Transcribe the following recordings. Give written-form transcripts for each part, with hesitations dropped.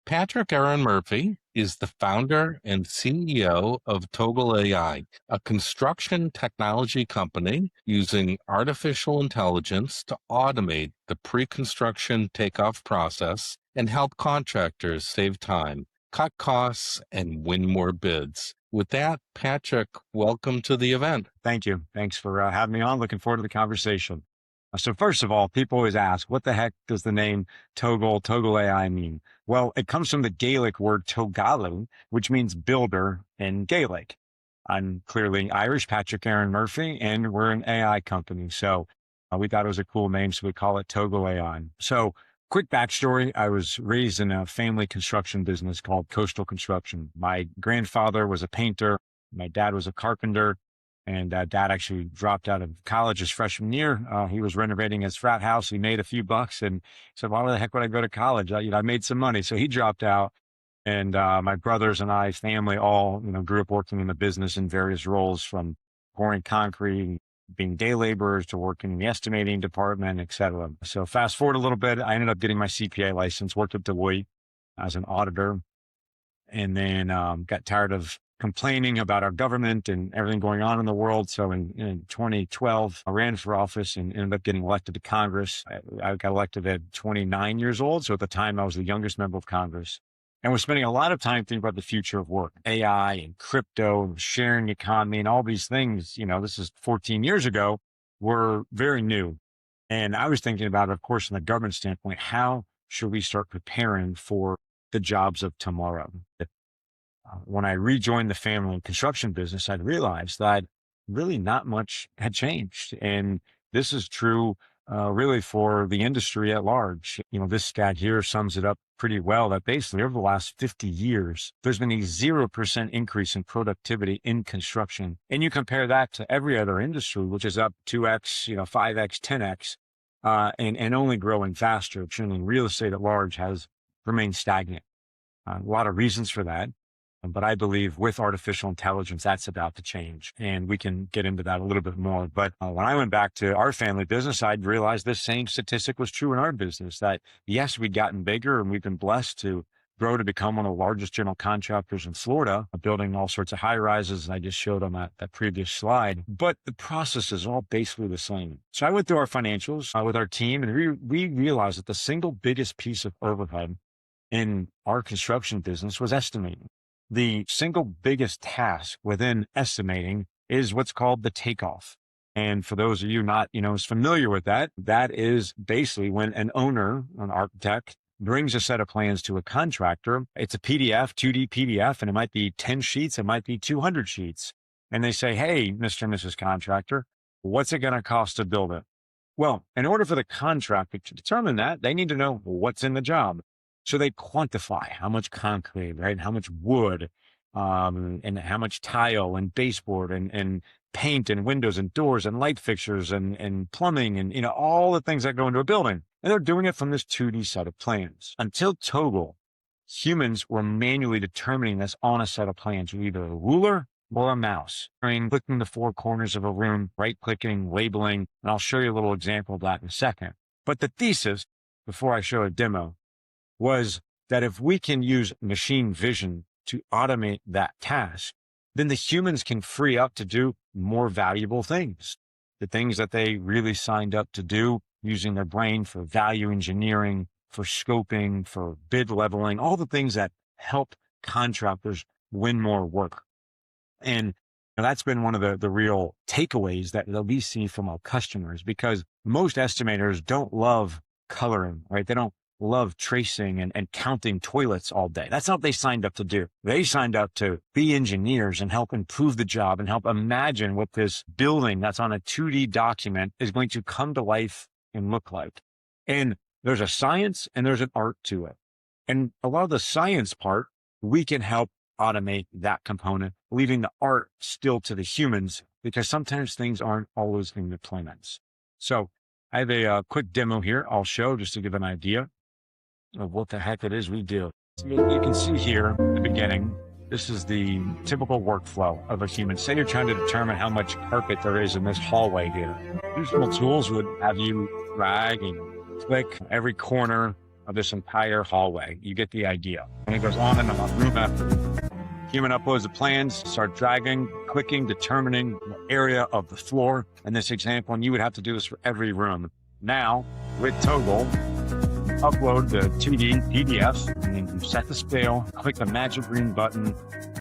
Patrick Aaron Murphy is the founder and CEO of Togal.ai, a construction technology company using artificial intelligence to automate the pre-construction takeoff process and help contractors save time, cut costs, and win more bids. With that, Patrick, welcome to the event. Thank you. Thanks for having me on. Looking forward to the conversation. So first of all, people always ask, what the heck does the name Togal.ai mean? Well, it comes from the Gaelic word Togalu, which means builder in Gaelic. I'm clearly Irish, Patrick Aaron Murphy, and we're an AI company. So we thought it was a cool name, so we call it Togal.ai. So quick backstory, I was raised in a family construction business called Coastal Construction. My grandfather was a painter. My dad was a carpenter. And dad actually dropped out of college his freshman year. He was renovating his frat house. He made a few bucks and said, why the heck would I go to college? I made some money. So he dropped out. And my brothers and I, family, all grew up working in the business in various roles, from pouring concrete, being day laborers, to working in the estimating department, et cetera. So fast forward a little bit, I ended up getting my CPA license, worked at Deloitte as an auditor, and then got tired of complaining about our government and everything going on in the world. So in 2012, I ran for office and ended up getting elected to Congress. I got elected at 29 years old. So at the time, I was the youngest member of Congress. And we're spending a lot of time thinking about the future of work, AI and crypto, and sharing economy, and all these things. This is 14 years ago, were very new. And I was thinking about, of course, from the government standpoint, how should we start preparing for the jobs of tomorrow? When I rejoined the family construction business, I realized that really not much had changed. And this is true really for the industry at large. This stat here sums it up pretty well, that basically over the last 50 years, there's been a 0% increase in productivity in construction. And you compare that to every other industry, which is up 2x, 5x, 10x, and only growing faster. And real estate at large has remained stagnant. A lot of reasons for that. But I believe with artificial intelligence, that's about to change. And we can get into that a little bit more. But when I went back to our family business, I'd realized this same statistic was true in our business, that yes, we'd gotten bigger and we've been blessed to grow to become one of the largest general contractors in Florida, building all sorts of high rises. And I just showed on that previous slide. But the process is all basically the same. So I went through our financials with our team, and we realized that the single biggest piece of overhead in our construction business was estimating. The single biggest task within estimating is what's called the takeoff. And for those of you not, as familiar with that, that is basically when an owner, an architect, brings a set of plans to a contractor. It's a PDF, 2D PDF, and it might be 10 sheets. It might be 200 sheets. And they say, hey, Mr. and Mrs. Contractor, what's it going to cost to build it? Well, in order for the contractor to determine that, they need to know what's in the job. So they quantify how much concrete, right? How much wood, and how much tile and baseboard and paint and windows and doors and light fixtures and plumbing and, all the things that go into a building. And they're doing it from this 2D set of plans. Until Togal, humans were manually determining this on a set of plans with either a ruler or a mouse, clicking the four corners of a room, right-clicking, labeling, and I'll show you a little example of that in a second. But the thesis, before I show a demo, was that if we can use machine vision to automate that task, then the humans can free up to do more valuable things, the things that they really signed up to do, using their brain for value engineering, for scoping, for bid leveling, all the things that help contractors win more work. And that's been one of the real takeaways that we see from our customers, because most estimators don't love coloring, right? They don't love tracing and counting toilets all day. That's not what they signed up to do. They signed up to be engineers and help improve the job and help imagine what this building that's on a 2D document is going to come to life and look like. And there's a science and there's an art to it. And a lot of the science part, we can help automate that component, leaving the art still to the humans, because sometimes things aren't always in the plans. So I have a quick demo here I'll show just to give an idea of what the heck it is we do. So you can see here at the beginning, this is the typical workflow of a human. Say you're trying to determine how much carpet there is in this hallway here. Traditional tools would have you drag and click every corner of this entire hallway. You get the idea. And it goes on and on, room after room. Human uploads the plans, start dragging, clicking, determining the area of the floor. In this example, and you would have to do this for every room. Now, with Togal, upload the 2D PDFs, and then you set the scale, click the magic green button,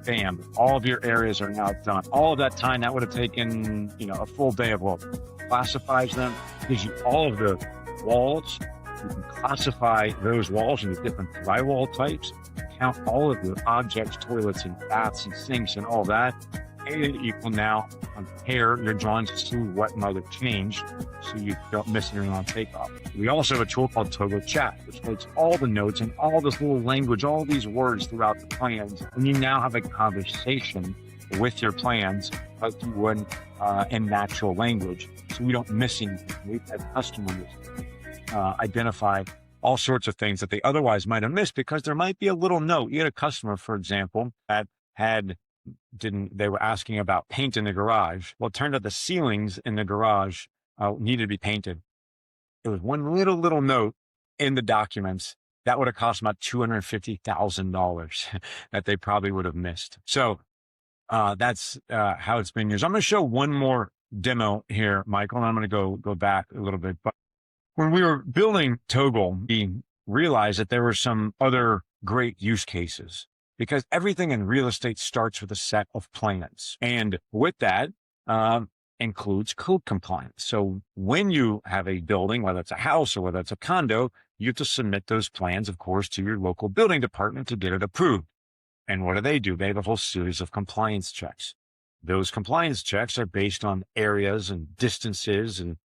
bam, all of your areas are now done. All of that time, that would have taken, a full day of work. Classifies them, gives you all of the walls. You can classify those walls into different drywall types, count all of the objects, toilets and baths and sinks and all that. And you can now compare your drawings to see what might have changed so you don't miss anything on takeoff. We also have a tool called Togal Chat, which takes all the notes and all this little language, all these words throughout the plans. And you now have a conversation with your plans like you would in natural language. So we don't miss anything. We've had customers identify all sorts of things that they otherwise might have missed because there might be a little note. You had a customer, for example, that they were asking about paint in the garage. Well, it turned out the ceilings in the garage needed to be painted. It was one little note in the documents that would have cost about $250,000 that they probably would have missed. So that's how it's been used. I'm going to show one more demo here, Michael, and I'm going to go back a little bit. But when we were building Togal, we realized that there were some other great use cases because everything in real estate starts with a set of plans. And with that includes code compliance. So when you have a building, whether it's a house or whether it's a condo, you have to submit those plans, of course, to your local building department to get it approved. And what do? They have a whole series of compliance checks. Those compliance checks are based on areas and distances and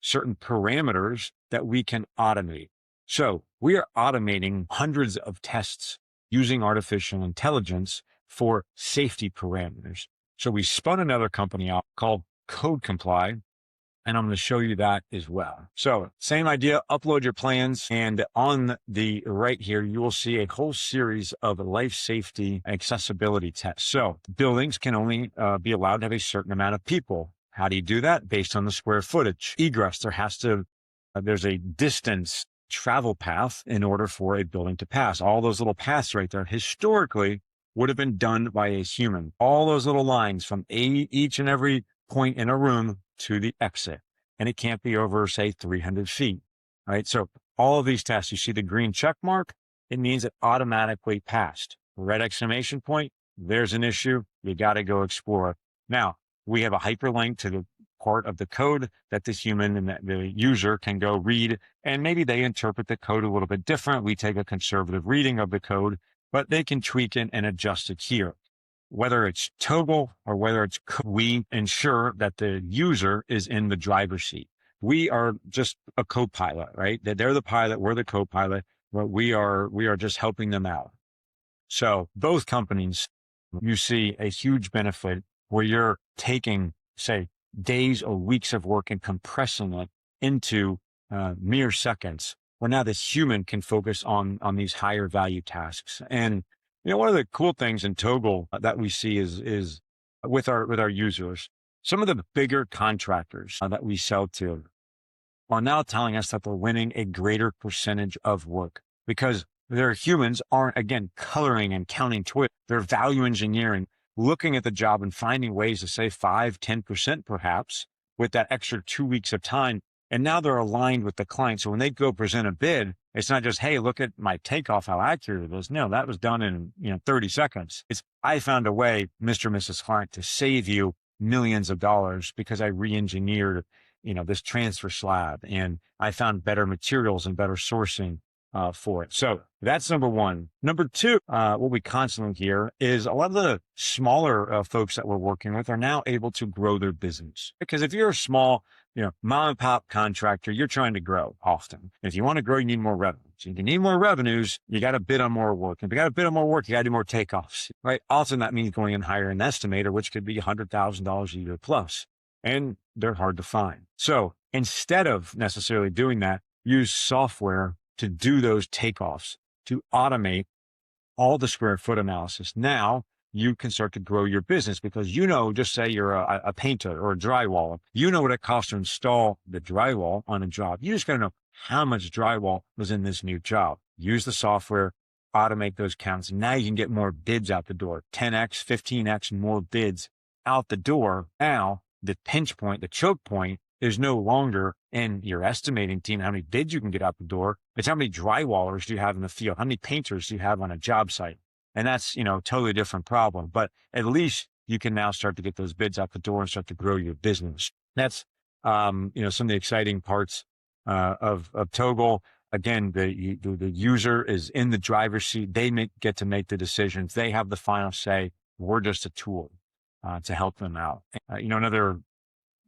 certain parameters that we can automate. So we are automating hundreds of tests using artificial intelligence for safety parameters. So we spun another company out called Code Comply, and I'm going to show you that as well. So same idea, upload your plans. And on the right here, you will see a whole series of life safety accessibility tests. So buildings can only be allowed to have a certain amount of people. How do you do that? Based on the square footage. Egress, there's a distance travel path in order for a building to pass. All those little paths right there historically would have been done by a human. All those little lines from each and every point in a room to the exit. And it can't be over, say, 300 feet, right? So all of these tests, you see the green check mark, it means it automatically passed. Red exclamation point, there's an issue. You got to go explore. Now, we have a hyperlink to the part of the code that the human and the user can go read, and maybe they interpret the code a little bit different. We take a conservative reading of the code, but they can tweak it and adjust it here. Whether it's Togal or whether it's we ensure that the user is in the driver's seat. We are just a co-pilot, right? That they're the pilot, we're the co-pilot, but we are just helping them out. So both companies, you see a huge benefit where you're taking, say, days or weeks of work and compressing it into mere seconds, where now this human can focus on these higher value tasks. And one of the cool things in Togal that we see is with our users, some of the bigger contractors that we sell to are now telling us that they're winning a greater percentage of work because their humans aren't, again, coloring and counting toilets. They're value engineering, looking at the job and finding ways to save 5-10% perhaps with that extra 2 weeks of time. And now they're aligned with the client. So when they go present a bid, it's not just, hey, look at my takeoff, how accurate it is. No, that was done in 30 seconds. It's, I found a way, Mr. and Mrs. Client, to save you millions of dollars because I re-engineered, this transfer slab, and I found better materials and better sourcing for it. So that's number one. Number two, what we constantly hear is a lot of the smaller folks that we're working with are now able to grow their business. Because if you're a small, mom and pop contractor, you're trying to grow often. If you want to grow, you need more revenue. So if you need more revenues, you got to bid on more work. If you got to bid on more work, you got to do more takeoffs, right? Often that means going and hiring an estimator, which could be $100,000 a year plus, and they're hard to find. So instead of necessarily doing that, use software to do those takeoffs, to automate all the square foot analysis. Now you can start to grow your business because just say you're a painter or a drywaller, what it costs to install the drywall on a job. You just got to know how much drywall was in this new job. Use the software, automate those counts. Now you can get more bids out the door, 10x, 15x more bids out the door. Now the pinch point, the choke point is no longer in your estimating team, how many bids you can get out the door. It's how many drywallers do you have in the field? How many painters do you have on a job site? And that's, totally different problem, but at least you can now start to get those bids out the door and start to grow your business. That's, some of the exciting parts, of Togal. Again, the user is in the driver's seat. They get to make the decisions. They have the final say. We're just a tool, to help them out. Another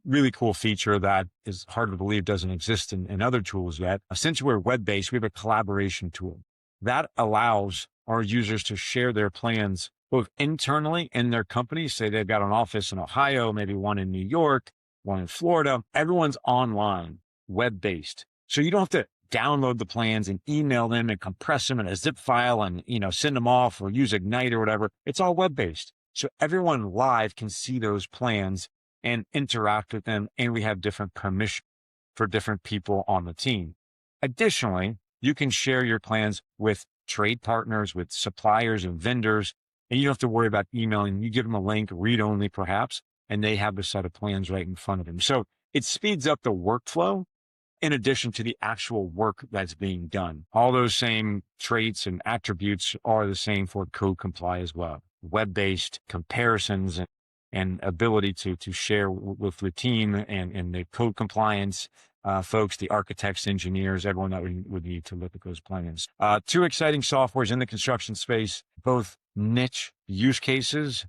really cool feature that is hard to believe doesn't exist in other tools yet. Since we're web-based, we have a collaboration tool that allows our users to share their plans both internally in their company. Say they've got an office in Ohio, maybe one in New York, one in Florida. Everyone's online, web-based. So you don't have to download the plans and email them and compress them in a zip file and, send them off or use Ignite or whatever. It's all web-based. So everyone live can see those plans and interact with them. And we have different permissions for different people on the team. Additionally, you can share your plans with trade partners, with suppliers and vendors, and you don't have to worry about emailing. You give them a link, read only perhaps, and they have the set of plans right in front of them. So it speeds up the workflow in addition to the actual work that's being done. All those same traits and attributes are the same for Code Comply as well. Web-based comparisons and ability to share with the team and the code compliance folks, the architects, engineers, everyone that would need to look at those plans. Two exciting softwares in the construction space, both niche use cases,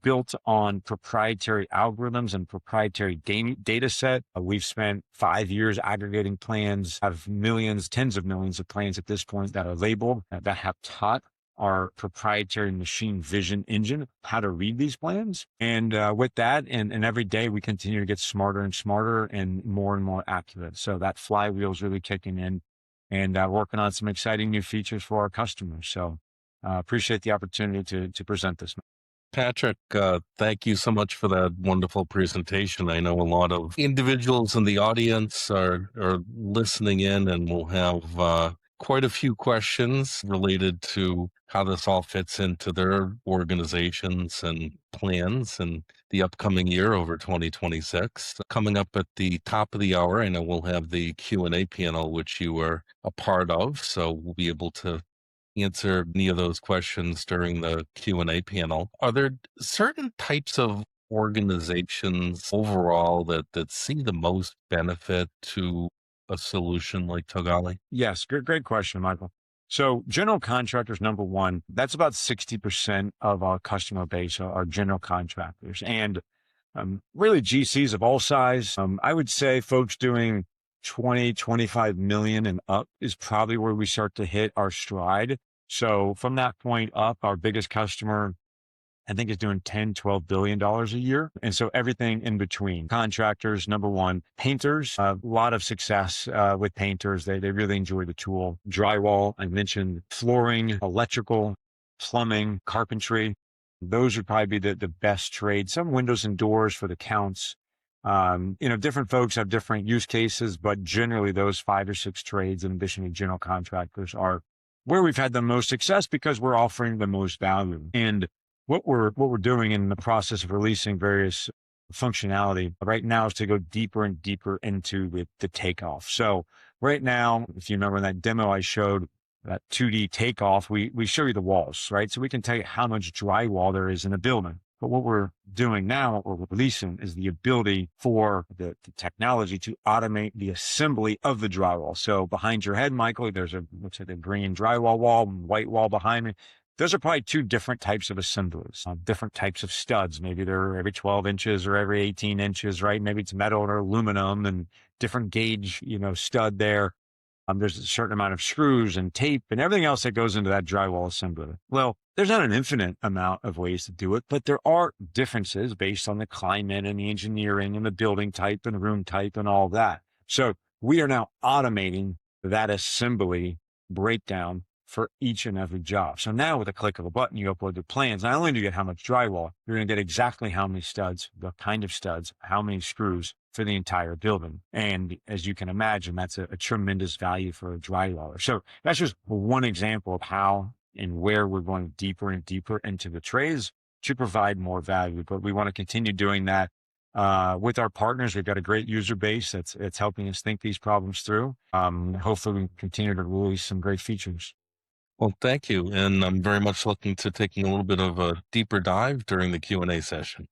built on proprietary algorithms and proprietary data set. We've spent 5 years aggregating plans, have millions, tens of millions of plans at this point that are labeled, that have taught our proprietary machine vision engine how to read these plans. And with that, and every day we continue to get smarter and smarter and more accurate. So that flywheel is really kicking in, and working on some exciting new features for our customers. So appreciate the opportunity to present this. Patrick, thank you so much for that wonderful presentation. I know a lot of individuals in the audience are listening in, and will have quite a few questions related to how this all fits into their organizations and plans and the upcoming year over 2026. Coming up at the top of the hour, I know we'll have the Q&A panel, which you were a part of, so we'll be able to answer any of those questions during the Q&A panel. Are there certain types of organizations overall that see the most benefit to a solution like Togali? Yes, great question, Michael. So general contractors, number one, that's about 60% of our customer base are general contractors, and really GCs of all size. I would say folks doing 20, 25 million and up is probably where we start to hit our stride. So from that point up, our biggest customer, I think, is doing $10, $12 billion a year. And so everything in between. Contractors, number one. Painters, a lot of success with painters. They really enjoy the tool. Drywall, I mentioned flooring, electrical, plumbing, carpentry. Those would probably be the best trade. Some windows and doors for the counts. Different folks have different use cases, but generally those 5 or 6 trades, in addition to general contractors, are where we've had the most success because we're offering the most value. And what we're doing in the process of releasing various functionality right now is to go deeper and deeper into the takeoff. So right now, if you remember in that demo I showed, that 2D takeoff, we show you the walls, right? So we can tell you how much drywall there is in a building. But what we're doing now, what we're releasing, is the ability for the technology to automate the assembly of the drywall. So behind your head, Michael, there's looks like a green drywall wall, white wall behind me. Those are probably 2 different types of assemblers, different types of studs. Maybe they're every 12 inches or every 18 inches, right? Maybe it's metal or aluminum and different gauge, stud there. There's a certain amount of screws and tape and everything else that goes into that drywall assembler. Well, there's not an infinite amount of ways to do it, but there are differences based on the climate and the engineering and the building type and room type and all that. So we are now automating that assembly breakdown for each and every job. So now with a click of a button, you upload the plans. Not only do you get how much drywall, you're going to get exactly how many studs, the kind of studs, how many screws for the entire building. And as you can imagine, that's a tremendous value for a drywaller. So that's just one example of how and where we're going deeper and deeper into the trades to provide more value. But we want to continue doing that with our partners. We've got a great user base that's helping us think these problems through. Hopefully we continue to release some great features. Well, thank you. And I'm very much looking to taking a little bit of a deeper dive during the Q&A session.